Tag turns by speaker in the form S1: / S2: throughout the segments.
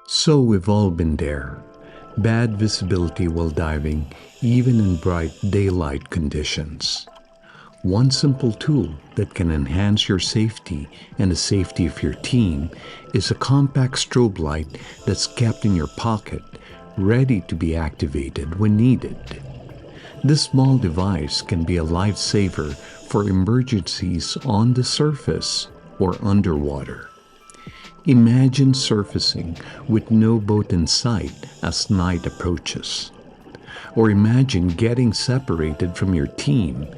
S1: So we've all been there. Bad visibility while diving, even in bright daylight conditions. One simple tool that can enhance your safety and the safety of your team is a compact strobe light that's kept in your pocket, ready to be activated when needed. This small device can be a lifesaver for emergencies on the surface or underwater. Imagine surfacing with no boat in sight as night approaches. Or imagine getting separated from your team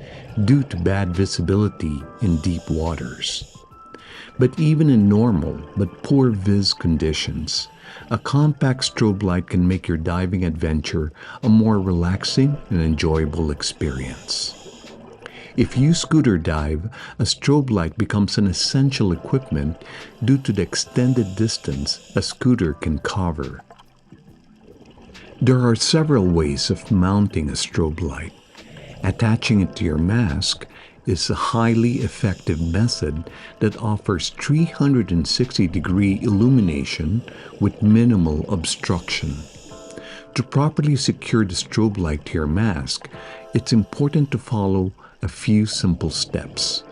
S1: due to bad visibility in deep waters. But even in normal but poor viz conditions, a compact strobe light can make your diving adventure a more relaxing and enjoyable experience. If you scooter dive, a strobe light becomes an essential equipment due to the extended distance a scooter can cover. There are several ways of mounting a strobe light. Attaching it to your mask is a highly effective method that offers 360-degree illumination with minimal obstruction. To properly secure the strobe light to your mask, it's important to follow a few simple steps.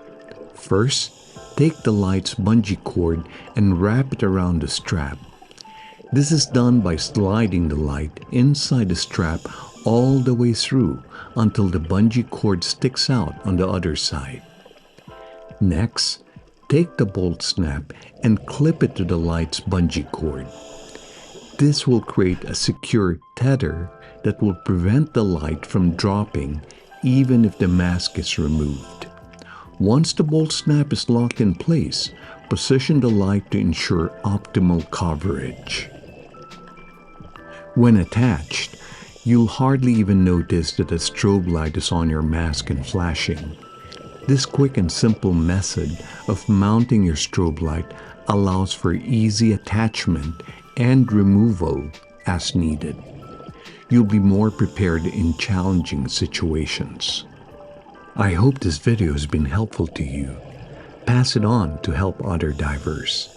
S1: First, take the light's bungee cord and wrap it around the strap. This is done by sliding the light inside the strap all the way through until the bungee cord sticks out on the other side. Next, take the bolt snap and clip it to the light's bungee cord. This will create a secure tether that will prevent the light from dropping even if the mask is removed. Once the bolt snap is locked in place, position the light to ensure optimal coverage. When attached, you'll hardly even notice that a strobe light is on your mask and flashing. This quick and simple method of mounting your strobe light allows for easy attachment and removal as needed. You'll be more prepared in challenging situations. I hope this video has been helpful to you. Pass it on to help other divers.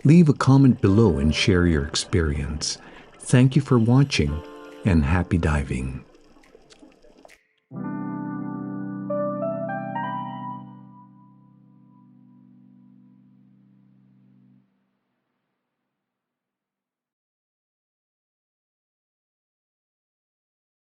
S1: Leave a comment below and share your experience. Thank you for watching, and happy diving.